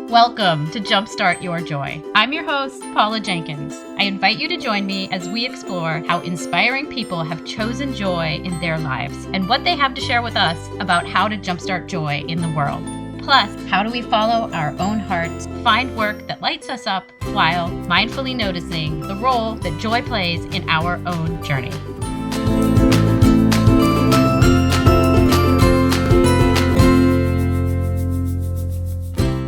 Welcome to Jumpstart Your Joy. I'm your host, Paula Jenkins. I invite you to join me as we explore how inspiring people have chosen joy in their lives and what they have to share with us about how to jumpstart joy in the world. Plus, how do we follow our own hearts, find work that lights us up while mindfully noticing the role that joy plays in our own journey.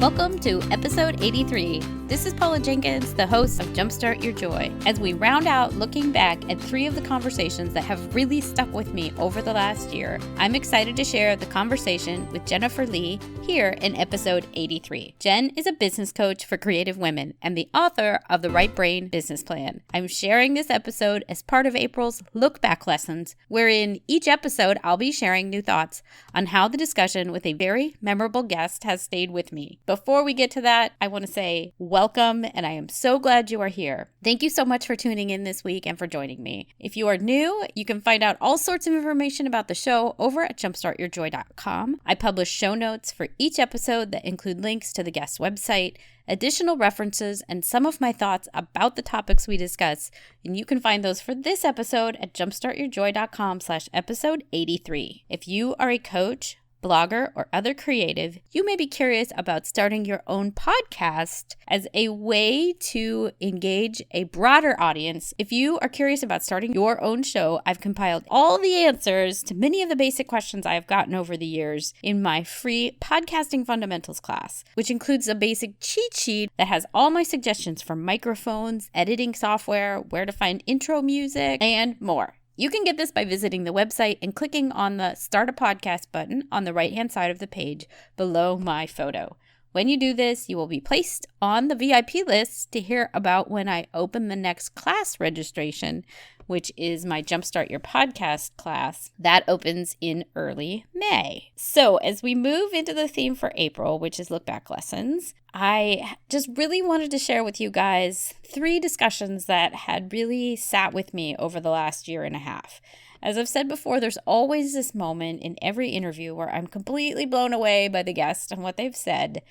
Welcome to episode 83. This is Paula Jenkins, the host of Jumpstart Your Joy, as we round out looking back at 3 of the conversations that have really stuck with me over the last year. I'm excited to share the conversation with Jennifer Lee here in episode 83. Jen is a business coach for creative women and the author of the Right Brain Business Plan. I'm sharing this episode as part of April's Look Back Lessons, wherein each episode I'll be sharing new thoughts on how the discussion with a very memorable guest has stayed with me. Before we get to that, I want to say welcome, and I am so glad you are here. Thank you so much for tuning in this week and for joining me. If you are new, you can find out all sorts of information about the show over at jumpstartyourjoy.com. I publish show notes for each episode that include links to the guest's website, additional references, and some of my thoughts about the topics we discuss. And you can find those for this episode at jumpstartyourjoy.com/episode 83. If you are a coach, blogger, or other creative, you may be curious about starting your own podcast as a way to engage a broader audience. If you are curious about starting your own show, I've compiled all the answers to many of the basic questions I have gotten over the years in my free Podcasting Fundamentals class, which includes a basic cheat sheet that has all my suggestions for microphones, editing software, where to find intro music, and more. You can get this by visiting the website and clicking on the Start a Podcast button on the right-hand side of the page below my photo. When you do this, you will be placed on the VIP list to hear about when I open the next class registration, which is my Jumpstart Your Podcast class. That opens in early May. So as we move into the theme for April, which is Look Back Lessons, I just really wanted to share with you guys 3 discussions that had really sat with me over the last year and a half. As I've said before, there's always this moment in every interview where I'm completely blown away by the guest and what they've said.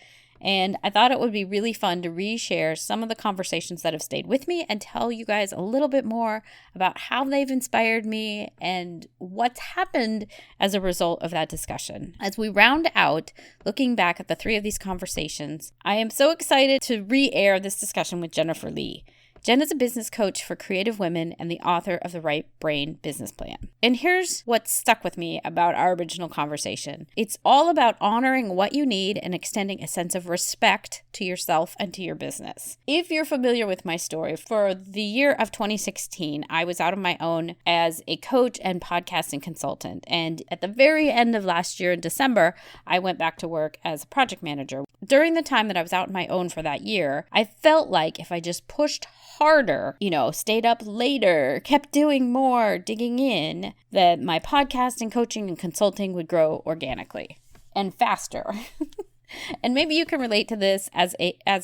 And I thought it would be really fun to reshare some of the conversations that have stayed with me and tell you guys a little bit more about how they've inspired me and what's happened as a result of that discussion. As we round out looking back at the 3 of these conversations, I am so excited to re-air this discussion with Jennifer Lee. Jen is a business coach for creative women and the author of the Right Brain Business Plan. And here's what stuck with me about our original conversation. It's all about honoring what you need and extending a sense of respect to yourself and to your business. If you're familiar with my story, for the year of 2016, I was out on my own as a coach and podcasting consultant. And at the very end of last year in December, I went back to work as a project manager. During the time that I was out on my own for that year, I felt like if I just pushed harder, stayed up later, kept doing more, digging in, that my podcasting, coaching, and consulting would grow organically and faster. And maybe you can relate to this as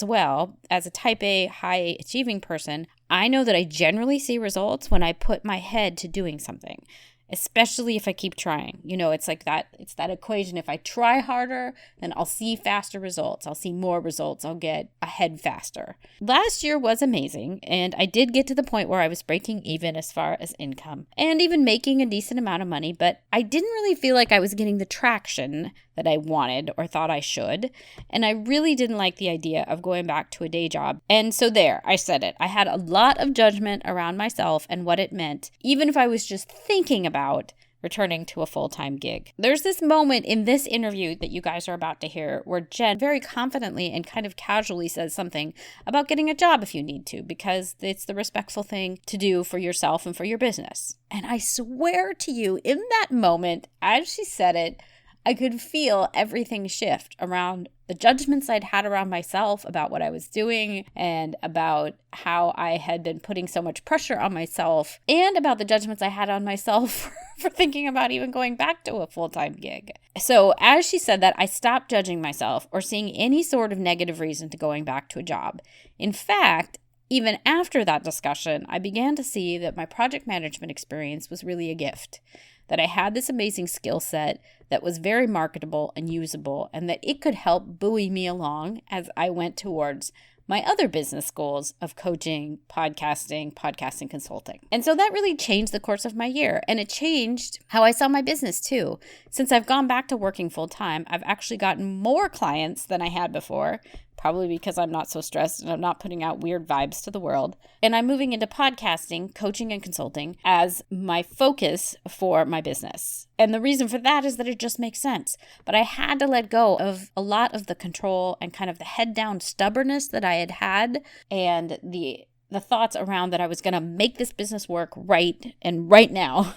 well. As a type A high achieving person, I know that I generally see results when I put my head to doing something. Especially if I keep trying. It's like that. It's that equation. If I try harder, then I'll see faster results. I'll see more results. I'll get ahead faster. Last year was amazing, and I did get to the point where I was breaking even as far as income and even making a decent amount of money, but I didn't really feel like I was getting the traction that I wanted or thought I should, and I really didn't like the idea of going back to a day job. And so there, I said it. I had a lot of judgment around myself and what it meant, even if I was just thinking about returning to a full-time gig. There's this moment in this interview that you guys are about to hear where Jen very confidently and kind of casually says something about getting a job if you need to, because it's the respectful thing to do for yourself and for your business. And I swear to you, in that moment, as she said it, I could feel everything shift around the judgments I'd had around myself about what I was doing and about how I had been putting so much pressure on myself and about the judgments I had on myself for thinking about even going back to a full-time gig. So as she said that, I stopped judging myself or seeing any sort of negative reason to going back to a job. In fact, even after that discussion, I began to see that my project management experience was really a gift. that I had this amazing skill set that was very marketable and usable, and that it could help buoy me along as I went towards my other business goals of coaching, podcasting consulting. And so that really changed the course of my year, and it changed how I saw my business too. Since I've gone back to working full time, I've actually gotten more clients than I had before, probably because I'm not so stressed and I'm not putting out weird vibes to the world. And I'm moving into podcasting, coaching, and consulting as my focus for my business. And the reason for that is that it just makes sense. But I had to let go of a lot of the control and kind of the head down stubbornness that I had and the thoughts around that I was going to make this business work right now.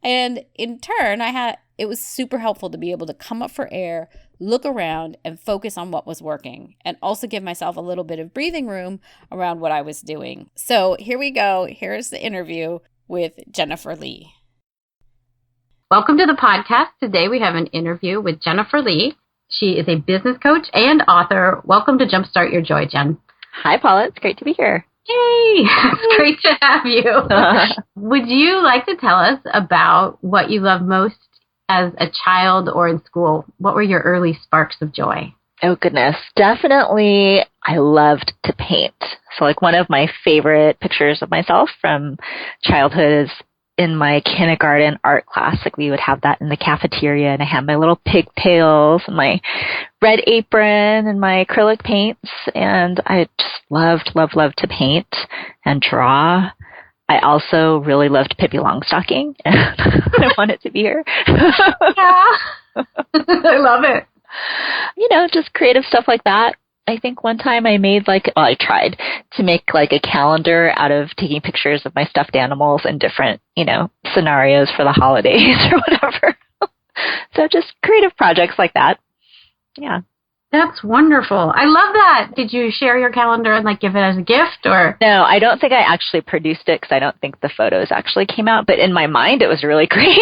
And in turn, it was super helpful to be able to come up for air, look around, and focus on what was working, and also give myself a little bit of breathing room around what I was doing. So here we go. Here's the interview with Jennifer Lee. Welcome to the podcast. Today we have an interview with Jennifer Lee. She is a business coach and author. Welcome to Jumpstart Your Joy, Jen. Hi, Paula. It's great to be here. Yay! It's great to have you. Would you like to tell us about what you love most as a child or in school? What were your early sparks of joy? Oh, goodness. Definitely, I loved to paint. So, one of my favorite pictures of myself from childhood is in my kindergarten art class. We would have that in the cafeteria, and I had my little pigtails and my red apron and my acrylic paints, and I just loved to paint and draw. I also really loved Pippi Longstocking. I wanted to be her. Yeah. I love it. Just creative stuff like that. I think one time I made I tried to make a calendar out of taking pictures of my stuffed animals in different, scenarios for the holidays or whatever. So just creative projects like that. Yeah. That's wonderful. I love that. Did you share your calendar and give it as a gift or? No, I don't think I actually produced it because I don't think the photos actually came out. But in my mind, it was really great.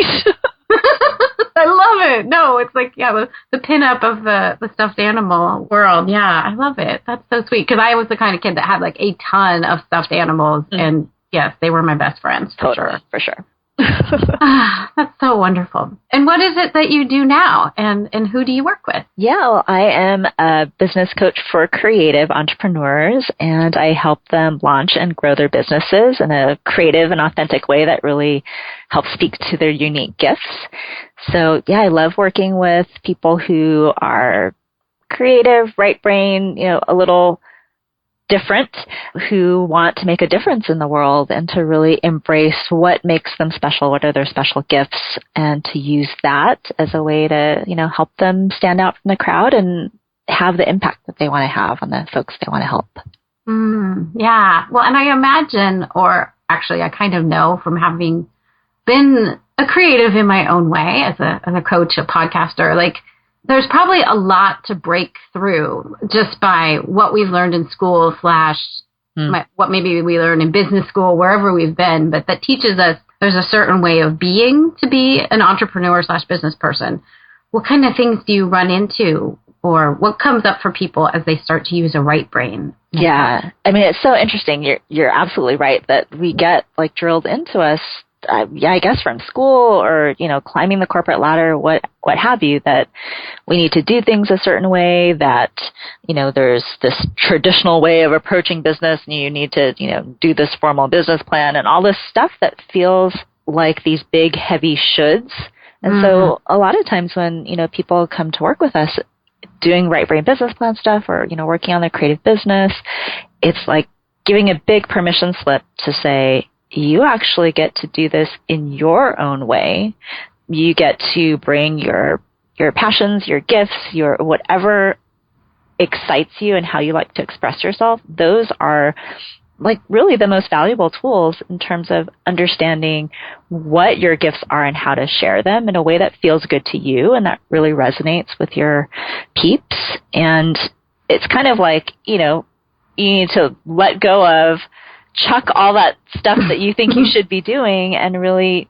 I love it. No, it's the pinup of the stuffed animal world. Yeah, I love it. That's so sweet. Because I was the kind of kid that had a ton of stuffed animals. Mm-hmm. And yes, they were my best friends. For sure. That's so wonderful. And what is it that you do now? And who do you work with? Yeah, well, I am a business coach for creative entrepreneurs, and I help them launch and grow their businesses in a creative and authentic way that really helps speak to their unique gifts. So, yeah, I love working with people who are creative, right brain, a little different, who want to make a difference in the world and to really embrace what makes them special, what are their special gifts, and to use that as a way to, help them stand out from the crowd and have the impact that they want to have on the folks they want to help. Yeah. Well, and I imagine, or actually I kind of know from having been a creative in my own way as a coach, a podcaster, there's probably a lot to break through just by what we've learned in school / what maybe we learn in business school, wherever we've been, but that teaches us there's a certain way of being to be an entrepreneur / business person. What kind of things do you run into, or what comes up for people as they start to use a right brain? Yeah. I mean, it's so interesting. You're absolutely right that we get drilled into us, I guess from school or, climbing the corporate ladder, what have you, that we need to do things a certain way, that, there's this traditional way of approaching business and you need to, do this formal business plan and all this stuff that feels like these big, heavy shoulds. And so a lot of times when, people come to work with us doing right brain business plan stuff or, working on their creative business, it's like giving a big permission slip to say, you actually get to do this in your own way. You get to bring your passions, your gifts, your whatever excites you and how you like to express yourself. Those are really the most valuable tools in terms of understanding what your gifts are and how to share them in a way that feels good to you and that really resonates with your peeps. And it's kind of you need to let go of, chuck all that stuff that you think you should be doing and really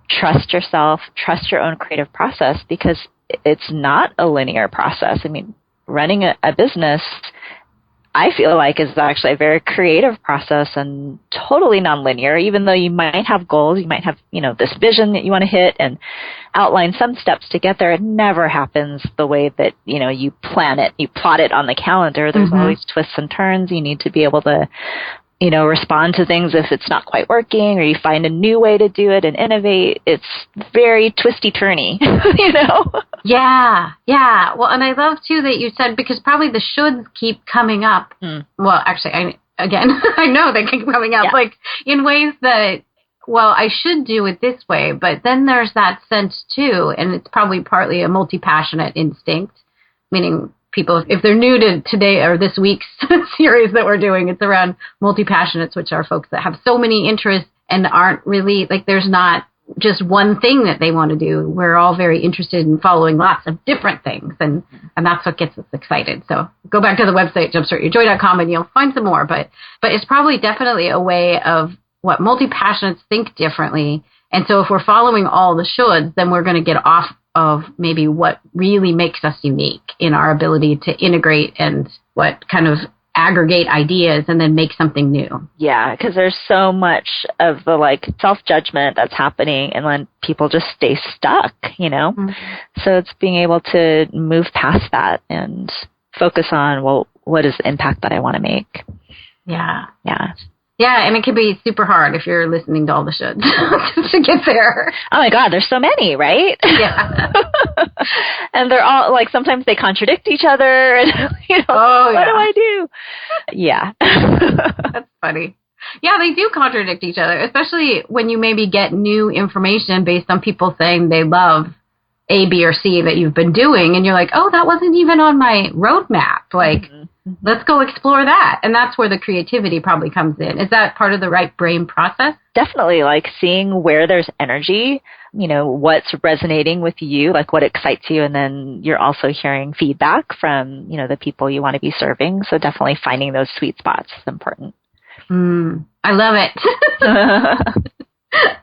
trust yourself, trust your own creative process, because it's not a linear process. I mean, running a business, I feel like is actually a very creative process and totally nonlinear. Even though you might have goals, you might have, this vision that you want to hit and outline some steps to get there. It never happens the way that, you plan it, you plot it on the calendar. There's always twists and turns. You need to be able to, respond to things if it's not quite working, or you find a new way to do it and innovate. It's very twisty-turny, Yeah. Well, and I love, too, that you said, because probably the shoulds keep coming up. Well, actually, I know they keep coming up, like, in ways that, well, I should do it this way, but then there's that sense, too, and it's probably partly a multi-passionate instinct, meaning people, if they're new to today or this week's series that we're doing, it's around multi-passionates, which are folks that have so many interests and aren't really, like, there's not just one thing that they want to do. We're all very interested in following lots of different things, and that's what gets us excited. So go back to the website, jumpstartyourjoy.com, and you'll find some more. But it's probably definitely a way of what multi-passionates think differently. And so if we're following all the shoulds, then we're going to get off of maybe what really makes us unique in our ability to integrate and what kind of aggregate ideas and then make something new. Yeah, because there's so much of the self-judgment that's happening, and then people just stay stuck, So it's being able to move past that and focus on, well, what is the impact that I want to make? Yeah. Yeah, and it can be super hard if you're listening to all the shoulds to get there. Oh my God, there's so many, right? Yeah. And they're all, sometimes they contradict each other. And, what do I do? Yeah. That's funny. Yeah, they do contradict each other, especially when you maybe get new information based on people saying they love A, B, or C that you've been doing. And you're like, oh, that wasn't even on my roadmap. Let's go explore that. And that's where the creativity probably comes in. Is that part of the right brain process? Definitely, seeing where there's energy, what's resonating with you, what excites you. And then you're also hearing feedback from, the people you want to be serving. So definitely finding those sweet spots is important. I love it.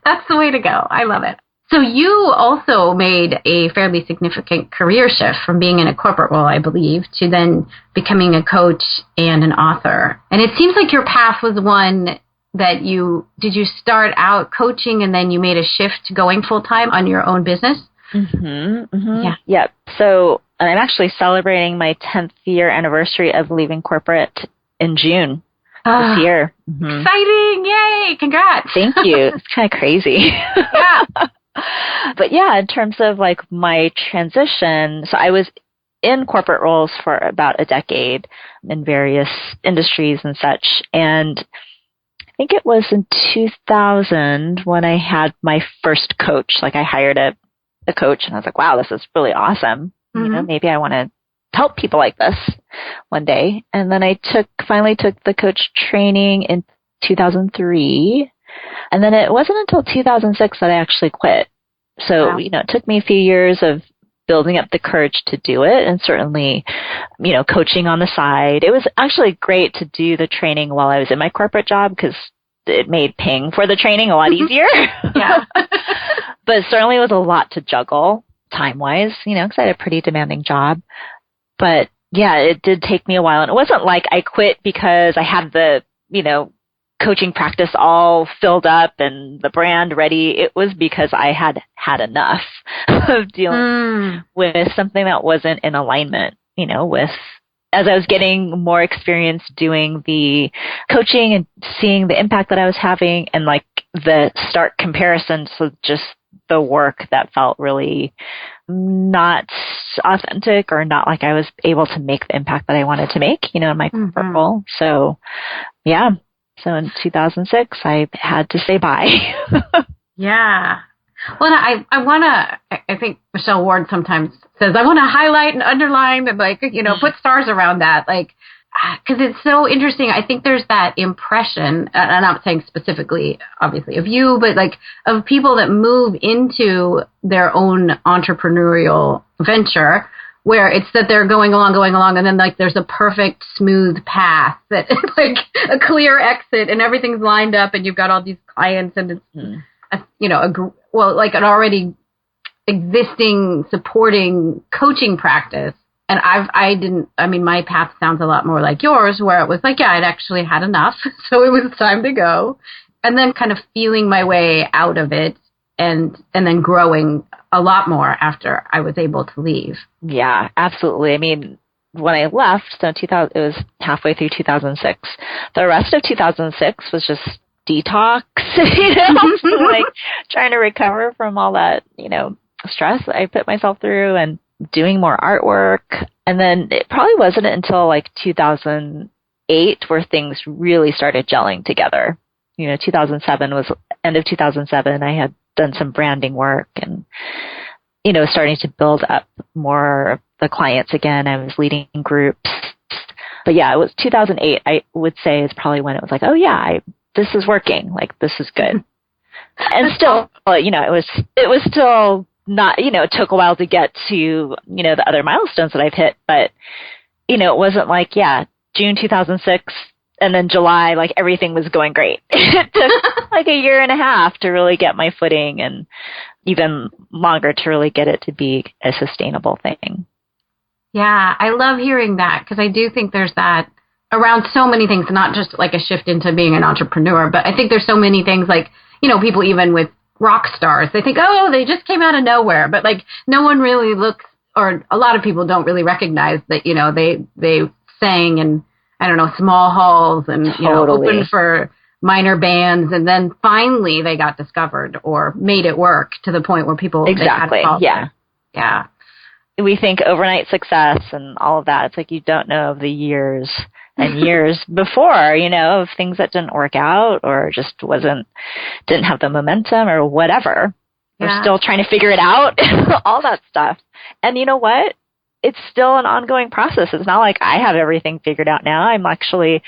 That's the way to go. I love it. So you also made a fairly significant career shift from being in a corporate role, I believe, to then becoming a coach and an author. And it seems like your path was one that did you start out coaching and then you made a shift to going full-time on your own business? Yeah. So I'm actually celebrating my 10th year anniversary of leaving corporate in June this year. Exciting. Yay. Congrats. Thank you. It's kind of crazy. Yeah. But yeah, in terms of my transition, so I was in corporate roles for about a decade in various industries and such. And I think it was in 2000 when I had my first coach. I hired a coach, and I was like, wow, this is really awesome. Maybe I want to help people like this one day. And then I finally took the coach training in 2003. And then it wasn't until 2006 that I actually quit. So, it took me a few years of building up the courage to do it, and certainly, coaching on the side. It was actually great to do the training while I was in my corporate job because it made paying for the training a lot easier. Yeah. But it certainly was a lot to juggle time-wise, because I had a pretty demanding job. But yeah, it did take me a while. And it wasn't like I quit because I had the, coaching practice all filled up and the brand ready. It was because I had had enough of dealing with something that wasn't in alignment, with, as I was getting more experience doing the coaching and seeing the impact that I was having, and the stark comparison to just the work that felt really not authentic or not like I was able to make the impact that I wanted to make, in my corporate role. So yeah. So in 2006, I had to say bye. Yeah. Well, I think Michelle Ward sometimes says, I want to highlight and underline and put stars around that. Because it's so interesting. I think there's that impression, and I'm not saying specifically, obviously, of you, but of people that move into their own entrepreneurial venture, where it's that they're going along, and then there's a perfect smooth path that it's a clear exit, and everything's lined up, and you've got all these clients, and it's an already existing supporting coaching practice. And my path sounds a lot more like yours, where it was like, yeah, I'd actually had enough. So it was time to go. And then kind of feeling my way out of it and then growing a lot more after I was able to leave. Yeah, absolutely. I mean, when I left, so it was halfway through 2006. The rest of 2006 was just detox, like trying to recover from all that, stress I put myself through and doing more artwork. And then it probably wasn't until like 2008 where things really started gelling together. 2007 was end of 2007. I had done some branding work and, starting to build up more of the clients again. I was leading groups. But yeah, it was 2008, I would say, is probably when it was like, oh yeah, this is working. Like, this is good. And still, it was still not, it took a while to get to, the other milestones that I've hit. But, it wasn't like, yeah, June 2006 and then July, like everything was going great. It took like a year and a half to really get my footing and even longer to really get it to be a sustainable thing. Yeah, I love hearing that because I do think there's that around so many things, not just like a shift into being an entrepreneur, but I think there's so many things like, people even with rock stars, they think, oh, they just came out of nowhere. But like no one really looks, or a lot of people don't really recognize that, they sang in, I don't know, small halls and, opened for minor bands. And then finally they got discovered or made it work to the point where people. Exactly. Yeah. Yeah. We think overnight success and all of that. It's like you don't know of the years and years before, of things that didn't work out or just didn't have the momentum or whatever. Yeah. We're still trying to figure it out, all that stuff. And you know what? It's still an ongoing process. It's not like I have everything figured out now. I'm actually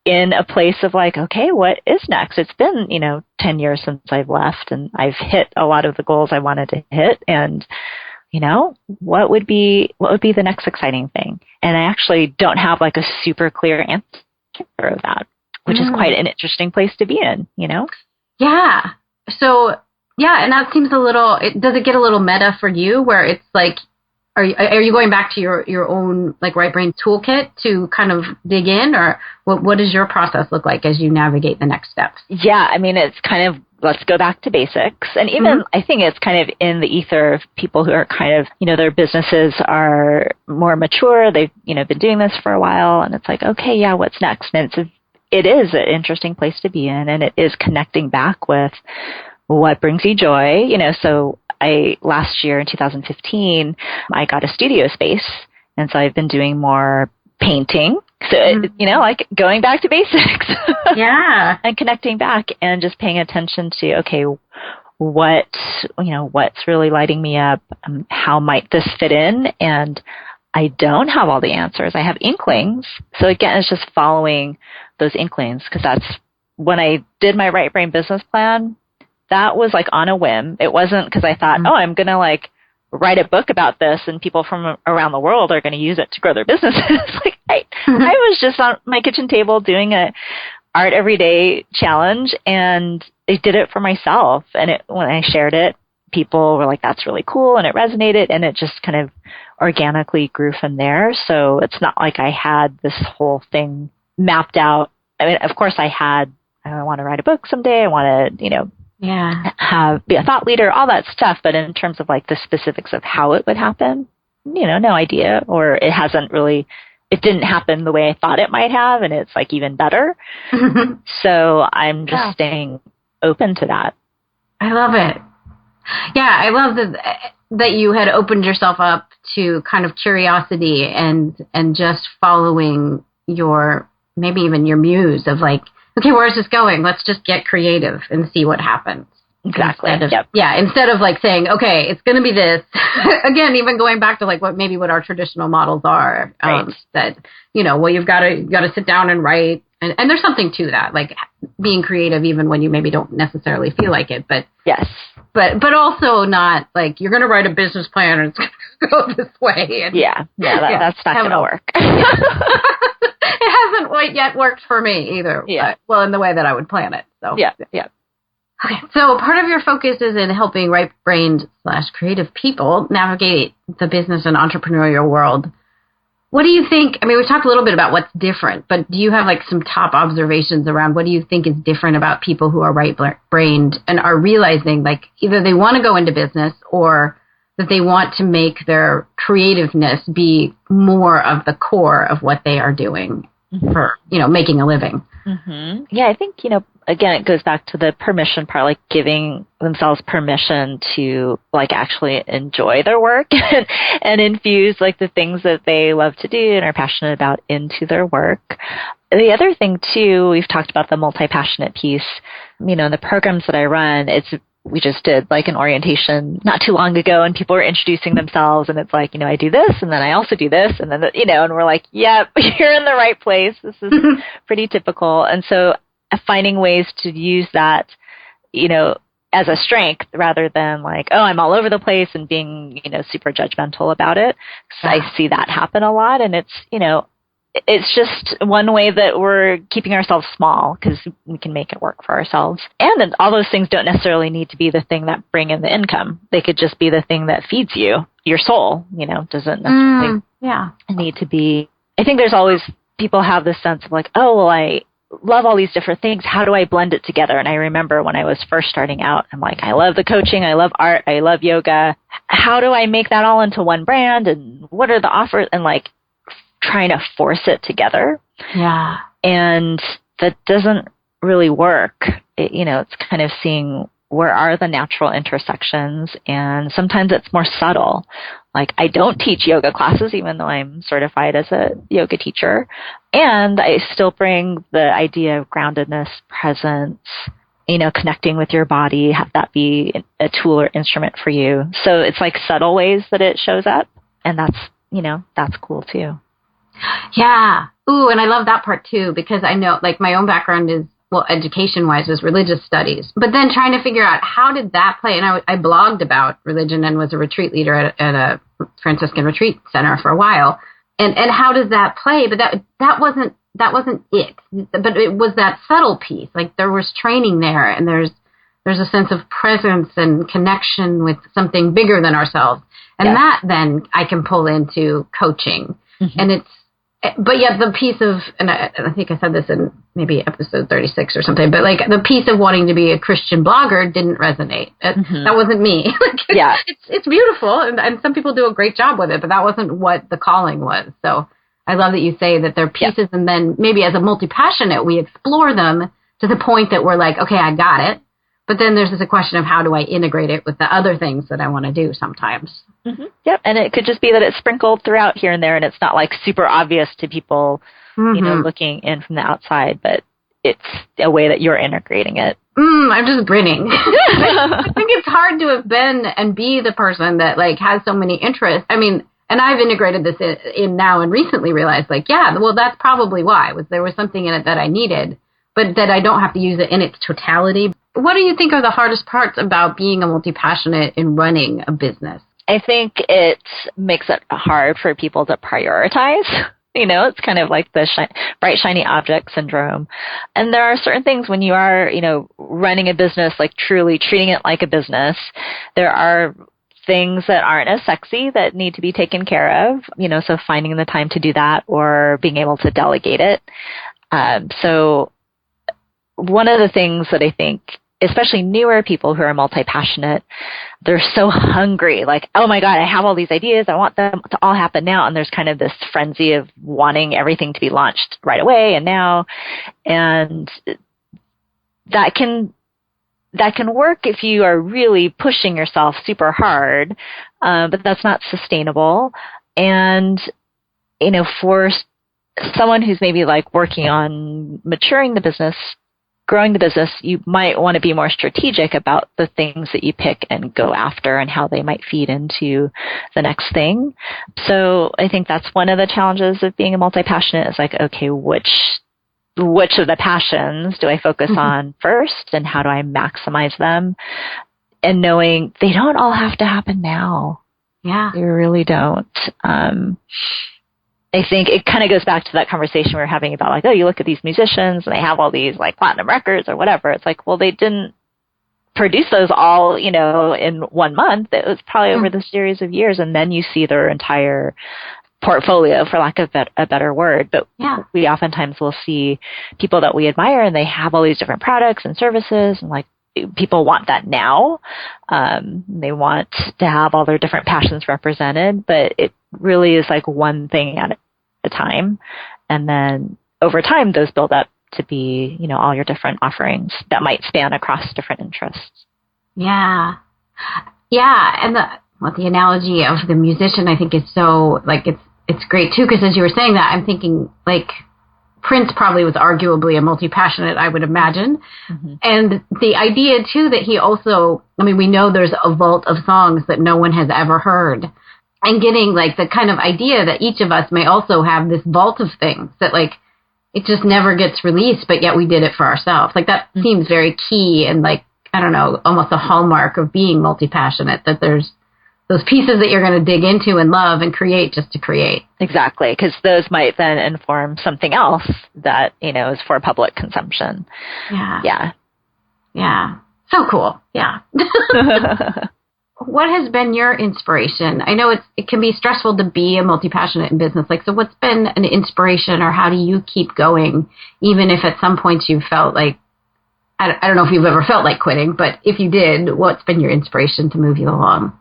in a place of like, okay, what is next? It's been, 10 years since I've left and I've hit a lot of the goals I wanted to hit. And, what would be the next exciting thing? And I actually don't have like a super clear answer of that, which is quite an interesting place to be in, Yeah. So, yeah. And that seems does it get a little meta for you where it's like, Are you going back to your own like right brain toolkit to kind of dig in, or what does your process look like as you navigate the next steps? Yeah, I mean, it's kind of let's go back to basics, and even I think it's kind of in the ether of people who are kind of their businesses are more mature. They've been doing this for a while, and it's like, okay, yeah, what's next? And it is an interesting place to be in, and it is connecting back with what brings you joy. So. Last year in 2015, I got a studio space. And so I've been doing more painting. So, like going back to basics. Yeah. And connecting back and just paying attention to, okay, what's really lighting me up? How might this fit in? And I don't have all the answers. I have inklings. So again, it's just following those inklings because that's when I did my right brain business plan. That was like on a whim. It wasn't because I thought, oh, I'm going to like write a book about this and people from around the world are going to use it to grow their businesses. Like I was just on my kitchen table doing a art every day challenge and I did it for myself. And when I shared it, people were like, that's really cool. And it resonated and it just kind of organically grew from there. So it's not like I had this whole thing mapped out. I mean, of course I want to write a book someday. I want to, be a thought leader, all that stuff. But in terms of like the specifics of how it would happen, no idea. Or it didn't happen the way I thought it might have. And it's like even better. So I'm just staying open to that. I love it. Yeah. I love that you had opened yourself up to kind of curiosity and just following maybe even your muse of like, okay, where's this going? Let's just get creative and see what happens. Exactly. Instead of like saying, okay, it's going to be this. Again, even going back to like what our traditional models are. Right. That you've got to sit down and write, and there's something to that, like being creative even when you maybe don't necessarily feel like it. But yes, but also not like you're going to write a business plan and it's going to go this way. And, that's not going to work. It hasn't yet worked for me either. Yeah. Well, in the way that I would plan it. So yeah. Okay. So part of your focus is in helping right-brained / creative people navigate the business and entrepreneurial world. What do you think? I mean, we talked a little bit about what's different, but do you have like some top observations around what do you think is different about people who are right-brained and are realizing like either they want to go into business or that they want to make their creativeness be more of the core of what they are doing for, making a living? Mm-hmm. Yeah, I think, again, it goes back to the permission part, like giving themselves permission to like actually enjoy their work and infuse like the things that they love to do and are passionate about into their work. The other thing too, we've talked about the multi-passionate piece, in the programs that I run, we just did like an orientation not too long ago and people were introducing themselves and it's like, I do this and then I also do this and then, and we're like, yep, you're in the right place. This is pretty typical. And so finding ways to use that, as a strength rather than like, oh, I'm all over the place and being, super judgmental about it. So I see that happen a lot and it's just one way that we're keeping ourselves small because we can make it work for ourselves. And all those things don't necessarily need to be the thing that bring in the income. They could just be the thing that feeds you, your soul, doesn't necessarily need to be. I think there's always, people have this sense of like, oh, well, I love all these different things. How do I blend it together? And I remember when I was first starting out, I'm like, I love the coaching. I love art. I love yoga. How do I make that all into one brand? And what are the offers? And like, trying to force it together. Yeah. And that doesn't really work. It's kind of seeing where are the natural intersections. And sometimes it's more subtle. Like I don't teach yoga classes, even though I'm certified as a yoga teacher. And I still bring the idea of groundedness, presence, connecting with your body, have that be a tool or instrument for you. So it's like subtle ways that it shows up. And that's cool too. Yeah. Ooh, and I love that part too, because I know like my own background is, well, education-wise was religious studies, but then trying to figure out how did that play? And I blogged about religion and was a retreat leader at a Franciscan retreat center for a while. And how does that play? But that wasn't it. But it was that subtle piece. Like there was training there and there's a sense of presence and connection with something bigger than ourselves. And that then I can pull into coaching. Mm-hmm. And but yet the piece of, and I think I said this in maybe episode 36 or something, but like the piece of wanting to be a Christian blogger didn't resonate. That wasn't me. It's beautiful. And some people do a great job with it, but that wasn't what the calling was. So I love that you say that they're pieces and then maybe as a multi-passionate, we explore them to the point that we're like, okay, I got it. But then there's a question of how do I integrate it with the other things that I want to do sometimes. Mm-hmm. Yep. And it could just be that it's sprinkled throughout here and there and it's not like super obvious to people, looking in from the outside, but it's a way that you're integrating it. I'm just grinning. I think it's hard to have been and be the person that like has so many interests. I mean, and I've integrated this in now and recently realized like, well, that's probably why there was something in it that I needed, but that I don't have to use it in its totality. What do you think are the hardest parts about being a multi-passionate in running a business? I think it makes it hard for people to prioritize. It's kind of like the bright, shiny object syndrome. And there are certain things when you are, running a business, like truly treating it like a business, there are things that aren't as sexy that need to be taken care of, so finding the time to do that or being able to delegate it. So one of the things that I think, especially newer people who are multi-passionate, they're so hungry, like, oh my God, I have all these ideas. I want them to all happen now. And there's kind of this frenzy of wanting everything to be launched right away and now. And that can work if you are really pushing yourself super hard, but that's not sustainable. And, for someone who's maybe like working on maturing the business, growing the business, you might want to be more strategic about the things that you pick and go after and how they might feed into the next thing. So I think that's one of the challenges of being a multi-passionate is like, okay, which of the passions do I focus on first and how do I maximize them? And knowing they don't all have to happen now. Yeah. They really don't. I think it kind of goes back to that conversation we were having about like, oh, you look at these musicians and they have all these like platinum records or whatever. It's like, well, they didn't produce those all, in 1 month. It was probably over the series of years. And then you see their entire portfolio, for lack of a better word. But Yeah. we oftentimes will see people that we admire and they have all these different products and services, and like people want that now. They want to have all their different passions represented, but it really is like one thing at a time. And then over time, those build up to be, you know, all your different offerings that might span across different interests. Yeah. Yeah. And the analogy of the musician, I think, is so, like, it's great too, because as you were saying that, I'm thinking, like, Prince probably was arguably a multi-passionate, I would imagine. Mm-hmm. And the idea too that he also, I mean, we know there's a vault of songs that no one has ever heard. And getting like the kind of idea that each of us may also have this vault of things that like, it just never gets released, but yet we did it for ourselves. Like that mm-hmm. seems very key and like, I don't know, almost a hallmark of being multi-passionate, that there's those pieces that you're going to dig into and love and create just to create. Exactly, because those might then inform something else that, you know, is for public consumption. Yeah. Yeah. Yeah. So cool. Yeah. What has been your inspiration? I know it can be stressful to be a multi-passionate in business. Like, so what's been an inspiration, or how do you keep going, even if at some points you felt like, I don't know if you've ever felt like quitting, but if you did, what's been your inspiration to move you along?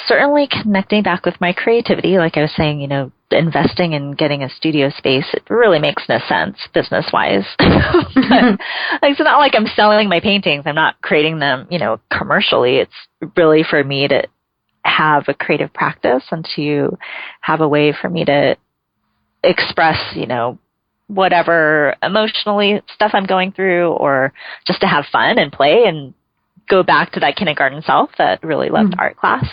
Certainly connecting back with my creativity. Like I was saying, you know, investing in getting a studio space, it really makes no sense business-wise. But, it's not like I'm selling my paintings. I'm not creating them, you know, commercially. It's really for me to have a creative practice and to have a way for me to express, you know, whatever emotionally stuff I'm going through, or just to have fun and play and go back to that kindergarten self that really loved art class.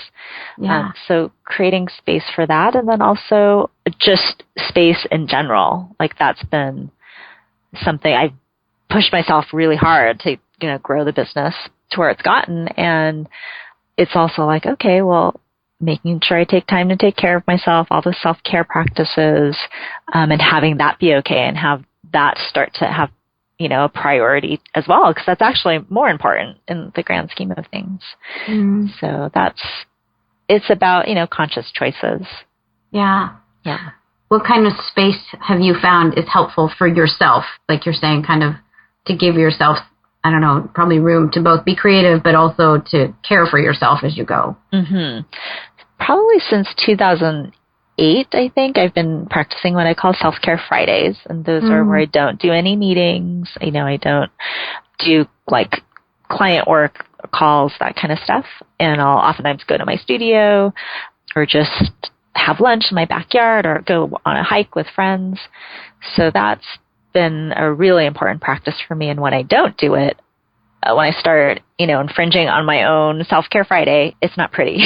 Yeah. So creating space for that, and then also just space in general. Like that's been something I've pushed myself really hard to, you know, grow the business to where it's gotten. And it's also like, okay, well, making sure I take time to take care of myself, all the self-care practices, and having that be okay, and have that start to have, you know, a priority as well, because that's actually more important in the grand scheme of things. So it's about, you know, conscious choices. Yeah. Yeah. What kind of space have you found is helpful for yourself? Like you're saying, kind of to give yourself, I don't know, probably room to both be creative, but also to care for yourself as you go. Mm-hmm. Probably since 2008, I think, I've been practicing what I call self-care Fridays. And those are where I don't do any meetings. You know, I don't do like client work, calls, that kind of stuff. And I'll oftentimes go to my studio or just have lunch in my backyard or go on a hike with friends. So that's been a really important practice for me. And when I don't do it, when I start, you know, infringing on my own self-care Friday, it's not pretty.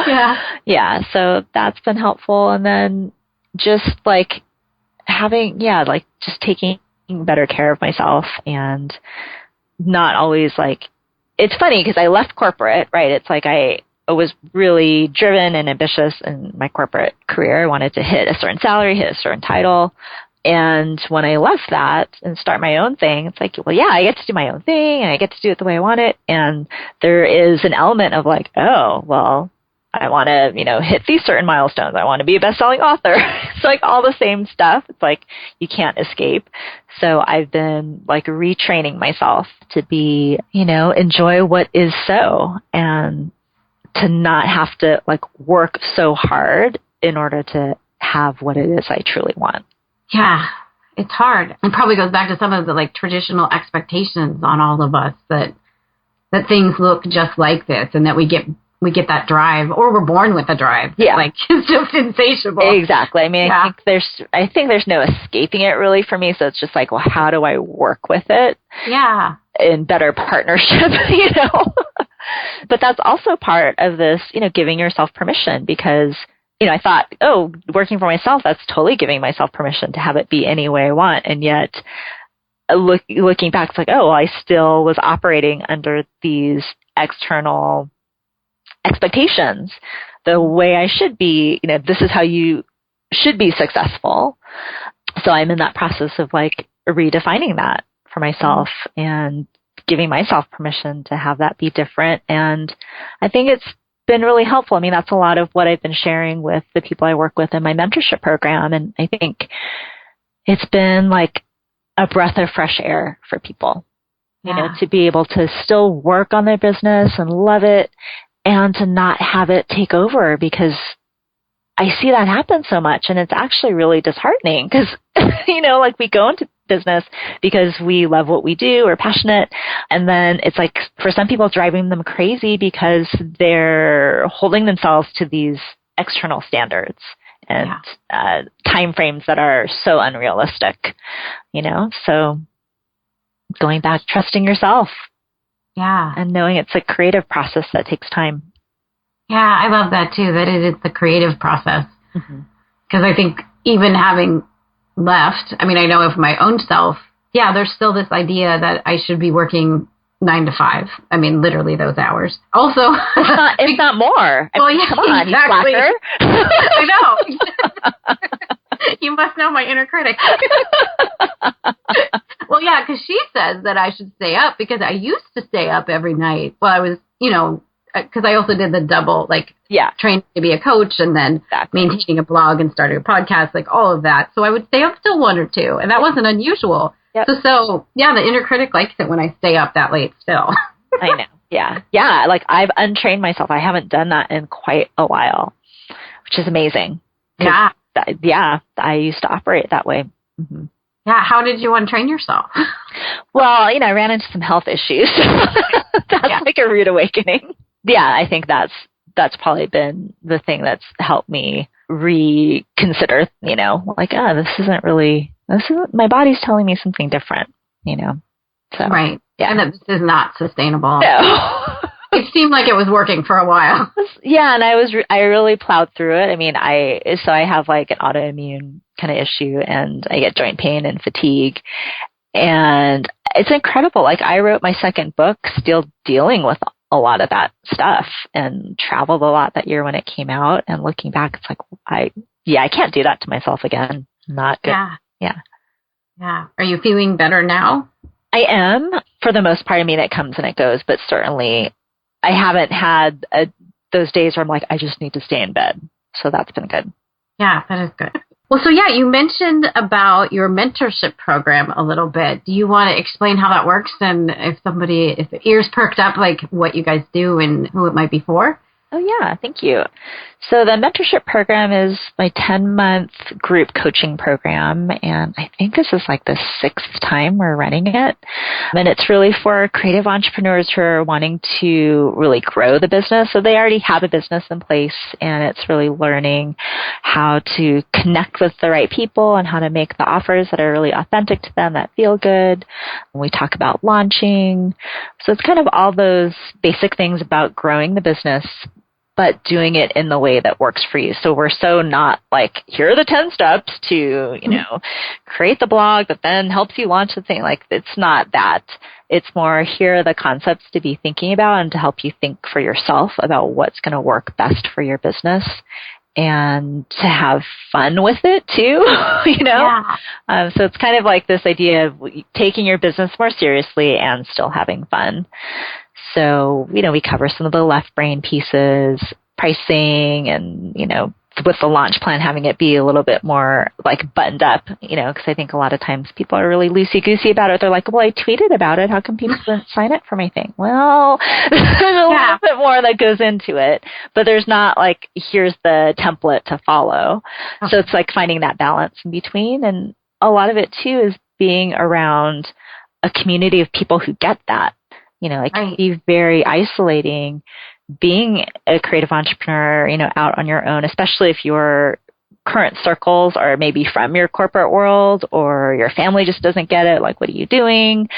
Yeah. Yeah. So that's been helpful. And then just like having, like just taking better care of myself, and not always like, it's funny because I left corporate, right? It's like I was really driven and ambitious in my corporate career. I wanted to hit a certain salary, hit a certain title. And when I left that and start my own thing, it's like, well, yeah, I get to do my own thing and I get to do it the way I want it. And there is an element of like, oh, well, I want to, you know, hit these certain milestones. I want to be a best-selling author. It's like all the same stuff. It's like you can't escape. So I've been like retraining myself to be, you know, enjoy what is so, and to not have to like work so hard in order to have what it is I truly want. Yeah, it's hard. It probably goes back to some of the like traditional expectations on all of us that things look just like this, and that we get that drive, or we're born with a drive. Yeah. Like it's just insatiable. Exactly. I mean, I think there's no escaping it really for me. So it's just like, well, how do I work with it? Yeah. In better partnership, you know? But that's also part of this, you know, giving yourself permission, because, you know, I thought, oh, working for myself, that's totally giving myself permission to have it be any way I want. And yet looking back, it's like, oh, well, I still was operating under these external expectations, the way I should be, you know, this is how you should be successful. So I'm in that process of like redefining that for myself and giving myself permission to have that be different. And I think it's been really helpful. I mean, that's a lot of what I've been sharing with the people I work with in my mentorship program. And I think it's been like a breath of fresh air for people, you know, to be able to still work on their business and love it and to not have it take over, because I see that happen so much, and it's actually really disheartening because, you know, like we go into business because we love what we do, we're passionate, and then it's like for some people driving them crazy because they're holding themselves to these external standards and time frames that are so unrealistic, you know? So going back, trusting yourself. Yeah. And knowing it's a creative process that takes time. Yeah, I love that too, that it is the creative process. Because I think even having left, I mean, I know of my own self, there's still this idea that I should be working 9 to 5. I mean, literally those hours. Also, if not more. Well, yeah, come on, exactly. You I know. You must know my inner critic. Well, yeah, because she says that I should stay up because I used to stay up every night while I was, you know, because I also did the double, like, training to be a coach and then maintaining a blog and starting a podcast, like all of that. So I would stay up till 1 or 2, and that wasn't unusual. So the inner critic likes it when I stay up that late still. I know. Yeah. Like I've untrained myself. I haven't done that in quite a while, which is amazing. I used to operate that way. Yeah. How did you untrain yourself? Well, you know, I ran into some health issues. That's like a rude awakening. Yeah, I think that's probably been the thing that's helped me reconsider, you know, like, this isn't my body's telling me something different, you know. So, right. Yeah. And that this is not sustainable. No. It seemed like it was working for a while. Yeah, and I really plowed through it. I mean, I have like an autoimmune kind of issue, and I get joint pain and fatigue. And it's incredible. Like I wrote my second book still dealing with a lot of that stuff, and traveled a lot that year when it came out. And looking back, it's like, I can't do that to myself again. Not good. Yeah. Are you feeling better now? I am, for the most part. I mean, it comes and it goes, but certainly I haven't had those days where I'm like, I just need to stay in bed. So that's been good. Yeah, that is good. Well, so you mentioned about your mentorship program a little bit. Do you want to explain how that works, and if the ears perked up, like what you guys do and who it might be for? Oh, yeah. Thank you. So the mentorship program is my 10-month group coaching program, and I think this is like the 6th time we're running it. And it's really for creative entrepreneurs who are wanting to really grow the business. So they already have a business in place, and it's really learning how to connect with the right people and how to make the offers that are really authentic to them, that feel good. And we talk about launching. So it's kind of all those basic things about growing the business, but doing it in the way that works for you. So we're so not like, here are the 10 steps to, you know, create the blog that then helps you launch the thing. Like, it's not that. It's more, here are the concepts to be thinking about and to help you think for yourself about what's going to work best for your business, and to have fun with it too, you know? Yeah. So it's kind of like this idea of taking your business more seriously and still having fun. So, you know, we cover some of the left brain pieces, pricing, and, you know, with the launch plan, having it be a little bit more like buttoned up, you know, because I think a lot of times people are really loosey-goosey about it. They're like, well, I tweeted about it. How come people didn't sign up for my thing? Well, there's a little bit more that goes into it, but there's not like, here's the template to follow. Okay. So it's like finding that balance in between. And a lot of it too is being around a community of people who get that. You know, it can be very isolating being a creative entrepreneur, you know, out on your own, especially if your current circles are maybe from your corporate world or your family just doesn't get it. Like, what are you doing?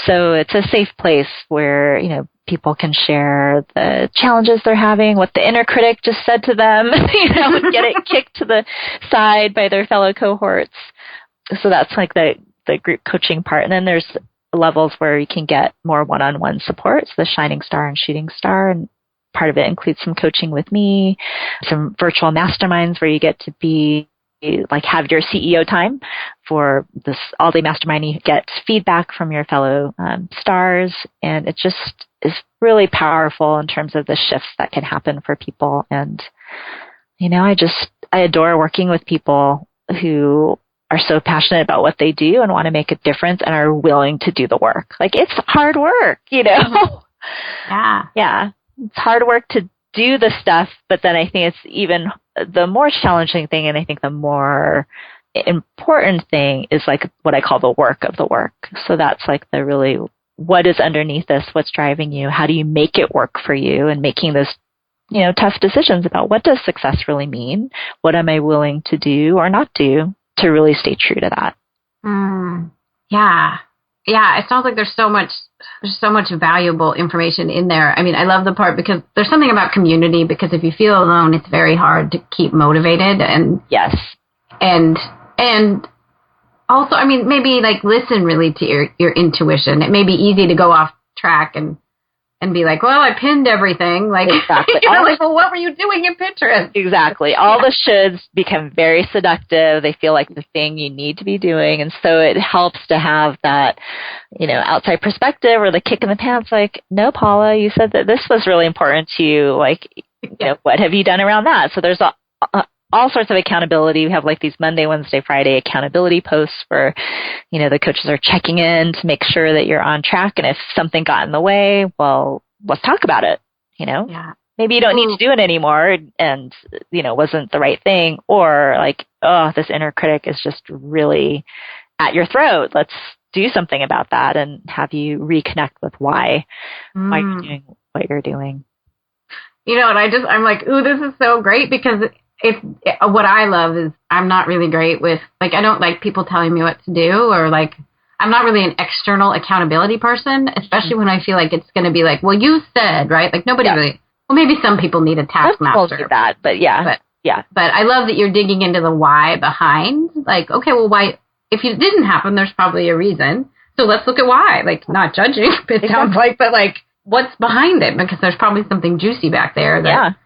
So it's a safe place where, you know, people can share the challenges they're having, what the inner critic just said to them, you know, and get it kicked to the side by their fellow cohorts. So that's like the group coaching part. And then there's levels where you can get more one-on-one support. So the Shining Star and Shooting Star, and part of it includes some coaching with me, some virtual masterminds where you get to be like have your CEO time for this all-day mastermind. You get feedback from your fellow stars, and it just is really powerful in terms of the shifts that can happen for people. And, I adore working with people who are so passionate about what they do and want to make a difference and are willing to do the work. Like, it's hard work, Yeah. Yeah. It's hard work to do the stuff, but then I think it's even the more challenging thing, and I think the more important thing is like what I call the work of the work. So that's like the really, what is underneath this? What's driving you? How do you make it work for you? And making those, tough decisions about what does success really mean? What am I willing to do or not do to really stay true to that? Yeah. Yeah. It sounds like there's so much valuable information in there. I mean, I love the part because there's something about community, because if you feel alone, it's very hard to keep motivated. And yes. And also, I mean, maybe like listen really to your intuition. It may be easy to go off track and be like, well, I pinned everything. Like, exactly. Like, well, what were you doing in Pinterest? Exactly. All the shoulds become very seductive. They feel like the thing you need to be doing. And so it helps to have that, outside perspective or the kick in the pants. Like, no, Paula, you said that this was really important to you. Like, what have you done around that? So there's all sorts of accountability. We have like these Monday, Wednesday, Friday accountability posts where, the coaches are checking in to make sure that you're on track. And if something got in the way, well, let's talk about it. Yeah. Maybe you don't need to do it anymore and, wasn't the right thing. Or like, oh, this inner critic is just really at your throat. Let's do something about that and have you reconnect with why you're doing what you're doing. And I'm like, ooh, this is so great, because what I love is I'm not really great with, like, I don't like people telling me what to do, or like, I'm not really an external accountability person, especially when I feel like it's going to be like, well, you said, right? Like nobody really, well, maybe some people need a taskmaster. Do that, but yeah. But I love that you're digging into the why behind, like, okay, well, why, if it didn't happen, there's probably a reason. So let's look at why, like, not judging, it sounds like, but like, what's behind it? Because there's probably something juicy back there that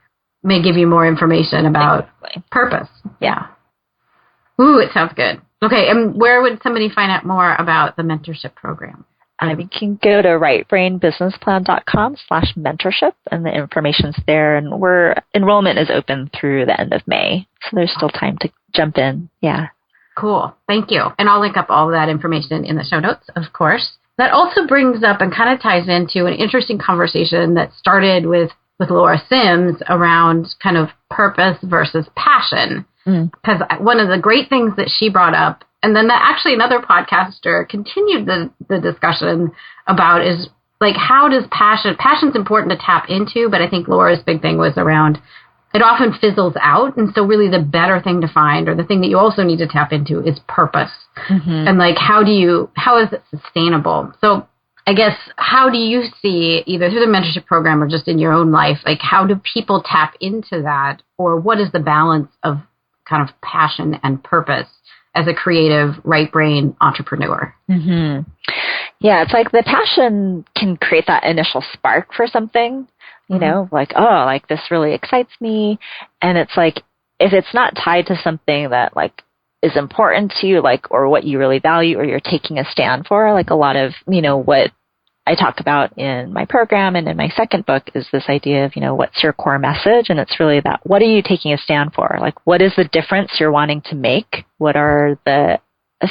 may give you more information about purpose. Yeah. Ooh, it sounds good. Okay, and where would somebody find out more about the mentorship program? You can go to rightbrainbusinessplan.com/mentorship, and the information's there. And enrollment is open through the end of May, so there's still time to jump in. Yeah. Cool. Thank you. And I'll link up all of that information in the show notes, of course. That also brings up and kind of ties into an interesting conversation that started with Laura Sims around kind of purpose versus passion. Because one of the great things that she brought up, and then that actually another podcaster continued the discussion about, is like, how does passion's important to tap into, but I think Laura's big thing was around, it often fizzles out. And so really the better thing to find, or the thing that you also need to tap into, is purpose. And like, how is it sustainable? So I guess, how do you see, either through the mentorship program or just in your own life, like, how do people tap into that? Or what is the balance of kind of passion and purpose as a creative right brain entrepreneur? Yeah, it's like the passion can create that initial spark for something, like, oh, like this really excites me. And it's like, if it's not tied to something that like is important to you, like, or what you really value, or you're taking a stand for, like a lot of, what I talk about in my program and in my second book is this idea of, what's your core message? And it's really that, what are you taking a stand for? Like, what is the difference you're wanting to make? What are the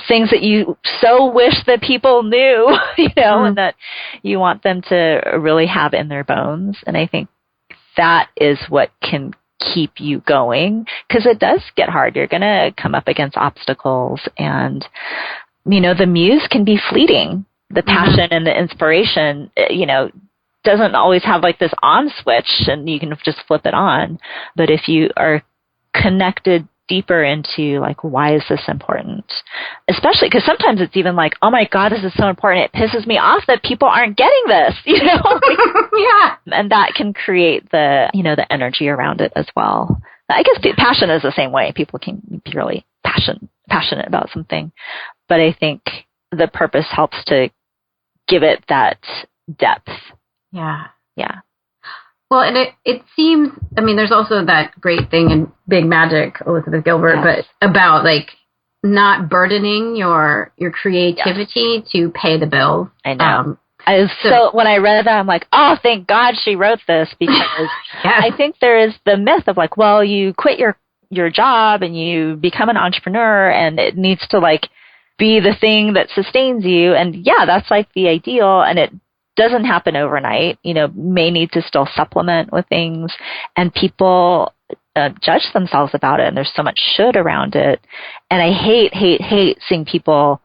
things that you so wish that people knew, and that you want them to really have in their bones? And I think that is what can keep you going, because it does get hard. You're going to come up against obstacles, and, the muse can be fleeting. The passion and the inspiration, doesn't always have like this on switch and you can just flip it on. But if you are connected deeper into like, why is this important? Especially because sometimes it's even like, oh my God, this is so important. It pisses me off that people aren't getting this, Yeah. And that can create the, the energy around it as well. I guess passion is the same way. People can be really passionate about something. But I think the purpose helps to give it that depth. Yeah. Yeah. Well, and it seems, I mean, there's also that great thing in Big Magic, Elizabeth Gilbert, but about like not burdening your creativity to pay the bills. I know. So when I read that, I'm like, oh, thank God she wrote this, because I think there is the myth of like, well, you quit your job and you become an entrepreneur and it needs to like be the thing that sustains you. And yeah, that's like the ideal, and it doesn't happen overnight. You know, may need to still supplement with things, and people judge themselves about it, and there's so much should around it. And I hate seeing people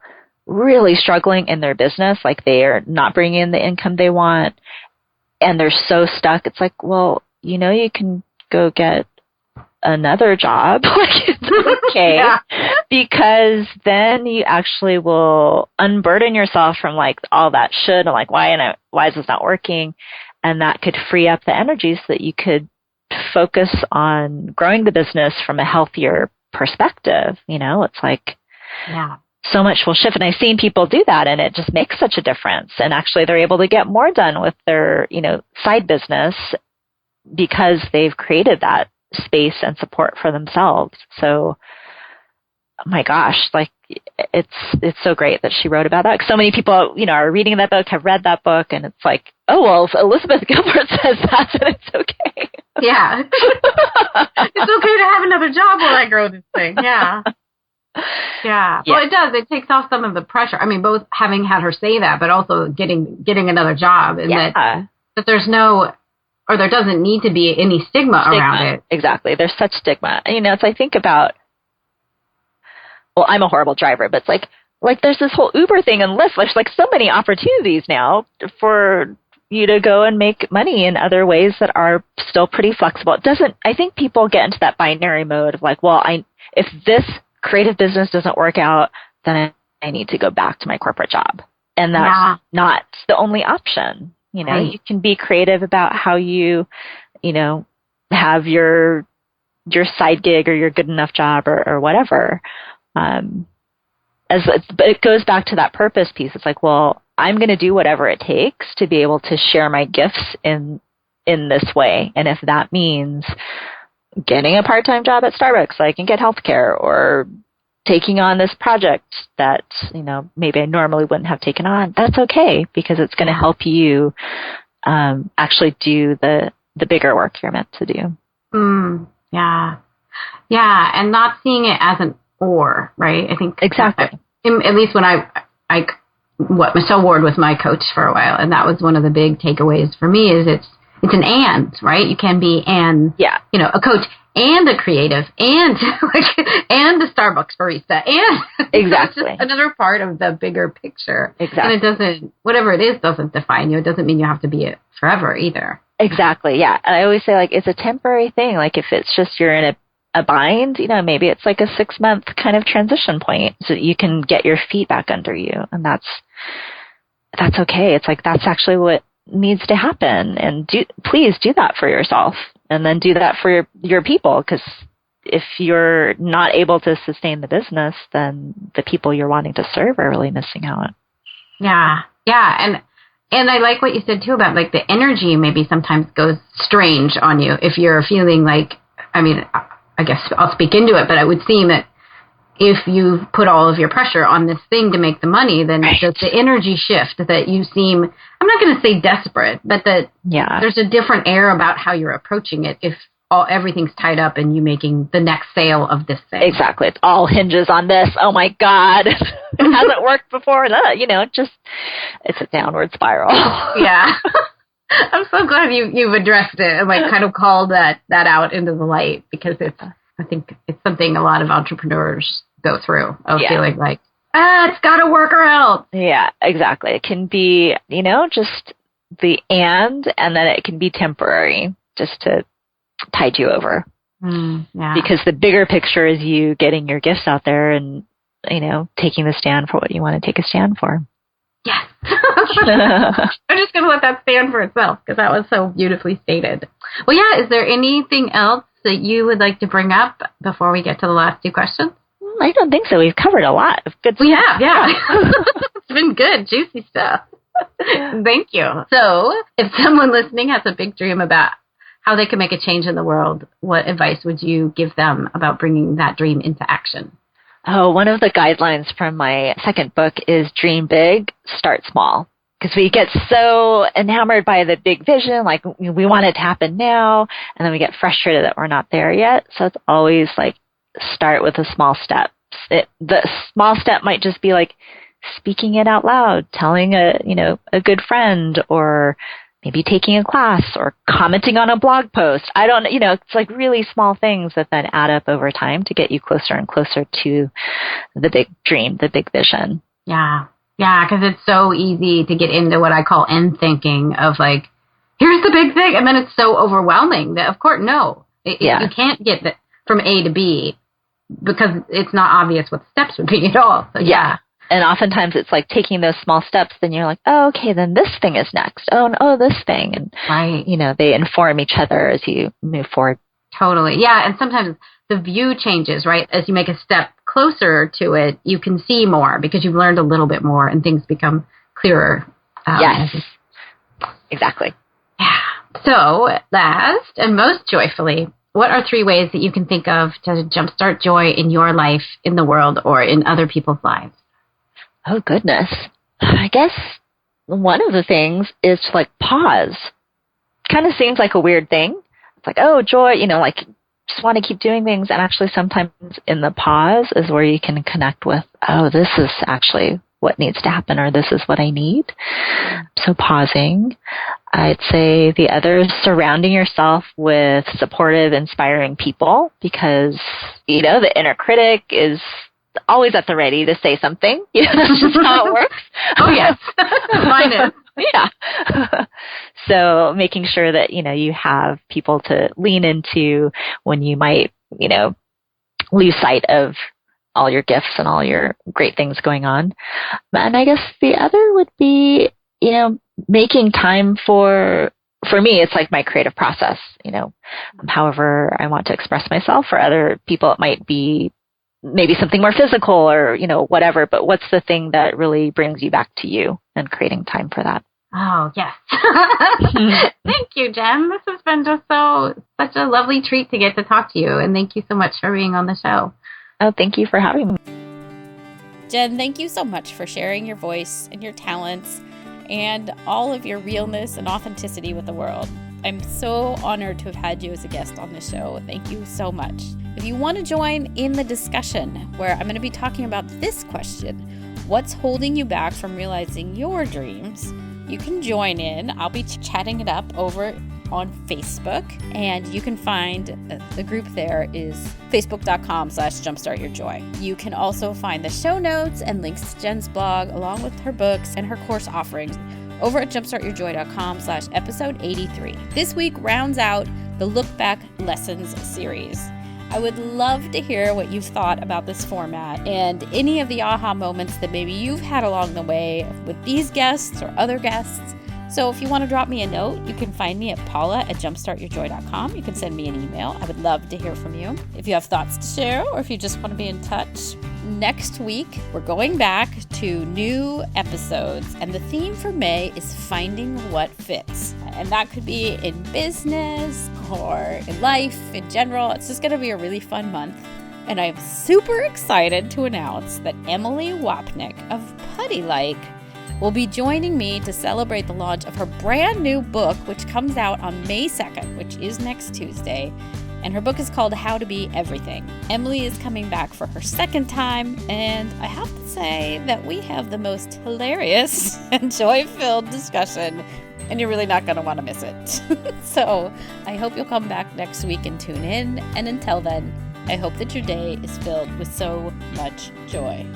really struggling in their business, like they are not bringing in the income they want, and they're so stuck. It's like, well, you know, you can go get another job. Like, it's okay. Because then you actually will unburden yourself from like all that should, and like, why is this not working? And that could free up the energy so that you could focus on growing the business from a healthier perspective. You know, it's like, so much will shift. And I've seen people do that, and it just makes such a difference. And actually they're able to get more done with their, you know, side business because they've created that space and support for themselves. So, oh my gosh, like it's so great that she wrote about that. So many people, you know, are reading that book, have read that book, and it's like, oh, well, if Elizabeth Gilbert says that, then it's okay. Yeah. It's okay to have another job while I grow this thing. Yeah. Yeah. Well, it does. It takes off some of the pressure. I mean, both having had her say that, but also getting another job, and that there's no, or there doesn't need to be any stigma around it. Exactly. There's such stigma. You know, it's I think about, well, I'm a horrible driver, but it's like there's this whole Uber thing and Lyft. There's like so many opportunities now for you to go and make money in other ways that are still pretty flexible. I think people get into that binary mode of like, well, if this creative business doesn't work out, then I need to go back to my corporate job. And that's not the only option. You know, you can be creative about how you know, have your side gig or your good enough job or whatever. But it goes back to that purpose piece. It's like, well, I'm going to do whatever it takes to be able to share my gifts in this way. And if that means getting a part-time job at Starbucks so I can get healthcare, or taking on this project that, you know, maybe I normally wouldn't have taken on, that's okay, because it's going to help you actually do the bigger work you're meant to do. Yeah, and not seeing it as an or, right? I think exactly. At least when Michelle Ward was my coach for a while, and that was one of the big takeaways for me is it's an and, right? You can be you know, a coach and a creative and and a Starbucks barista, and exactly it's just another part of the bigger picture. Exactly. And it doesn't, whatever it is, doesn't define you. It doesn't mean you have to be it forever either. Exactly. Yeah. And I always say, like, it's a temporary thing. Like, if it's just you're in a bind, you know, maybe it's like a 6-month kind of transition point so that you can get your feet back under you. And that's okay. It's like, that's actually what needs to happen. And please do that for yourself, and then do that for your people. Because if you're not able to sustain the business, then the people you're wanting to serve are really missing out. Yeah. Yeah. And I like what you said too about like the energy maybe sometimes goes strange on you if you're feeling like, I mean, I guess I'll speak into it, but it would seem that if you put all of your pressure on this thing to make the money, then does the energy shift that you seem, I'm not going to say desperate, but that there's a different air about how you're approaching it if everything's tied up in you making the next sale of this thing. Exactly. It all hinges on this. Oh my God. It hasn't worked before. You know, it's a downward spiral. Yeah. I'm so glad you've addressed it and like kind of called that out into the light, because I think it's something a lot of entrepreneurs go through of feeling like, it's got to work or else. Yeah, exactly. It can be, you know, just the and then it can be temporary just to tide you over. Because the bigger picture is you getting your gifts out there and, you know, taking the stand for what you want to take a stand for. Yes. I'm just going to let that stand for itself, because that was so beautifully stated. Well, yeah, is there anything else that you would like to bring up before we get to the last 2 questions? I don't think so. We've covered a lot of good stuff. We have, yeah. It's been good, juicy stuff. Thank you. So if someone listening has a big dream about how they can make a change in the world, what advice would you give them about bringing that dream into action? Oh, one of the guidelines from my second book is dream big, start small. Because we get so enamored by the big vision, like we want it to happen now, and then we get frustrated that we're not there yet. So it's always like start with a small step. The small step might just be like speaking it out loud, telling a good friend, or maybe taking a class or commenting on a blog post. It's like really small things that then add up over time to get you closer and closer to the big dream, the big vision. Yeah. Yeah, because it's so easy to get into what I call end thinking of like, here's the big thing. And then it's so overwhelming that, of course, you can't get from A to B because it's not obvious what the steps would be at all. So, yeah. And oftentimes it's like taking those small steps, then you're like, oh, okay, then this thing is next. Oh, this thing. And, right. They inform each other as you move forward. Totally. Yeah. And sometimes the view changes, right? As you make a step closer to it, you can see more because you've learned a little bit more and things become clearer. Yes. Exactly. Yeah. So last and most joyfully, what are 3 ways that you can think of to jumpstart joy in your life, in the world, or in other people's lives? Oh, goodness. I guess one of the things is to like pause. Kind of seems like a weird thing. It's like, oh, joy, like just want to keep doing things. And actually sometimes in the pause is where you can connect with, oh, this is actually what needs to happen, or this is what I need. So pausing. I'd say the other is surrounding yourself with supportive, inspiring people, because, the inner critic is always at the ready to say something. That's just how it works. Oh, yes. Mine is. Yeah. So making sure that, you have people to lean into when you might, lose sight of all your gifts and all your great things going on. And I guess the other would be, making time for me, it's like my creative process, however I want to express myself. For other people, it might be maybe something more physical or, whatever, but what's the thing that really brings you back to you, and creating time for that. Oh, yes. Thank you, Jen. This has been just such a lovely treat to get to talk to you. And thank you so much for being on the show. Oh, thank you for having me. Jen, thank you so much for sharing your voice and your talents and all of your realness and authenticity with the world. I'm so honored to have had you as a guest on the show. Thank you so much. If you want to join in the discussion, where I'm going to be talking about this question, what's holding you back from realizing your dreams? You can join in. I'll be chatting it up over on Facebook, and you can find the group there is facebook.com/jumpstartyourjoy. You can also find the show notes and links to Jen's blog along with her books and her course offerings over at jumpstartyourjoy.com/episode 83. This week rounds out the Look Back Lessons series. I would love to hear what you've thought about this format and any of the aha moments that maybe you've had along the way with these guests or other guests. So if you want to drop me a note, you can find me at paula@jumpstartyourjoy.com. You can send me an email. I would love to hear from you. If you have thoughts to share or if you just want to be in touch. Next week, we're going back to new episodes, and the theme for May is finding what fits. And that could be in business or in life in general. It's just going to be a really fun month. And I'm super excited to announce that Emily Wapnick of Putty Like will be joining me to celebrate the launch of her brand new book, which comes out on May 2nd, which is next Tuesday. And her book is called How to Be Everything. Emily is coming back for her second time, and I have to say that we have the most hilarious and joy-filled discussion, and you're really not going to want to miss it. So I hope you'll come back next week and tune in. And until then, I hope that your day is filled with so much joy.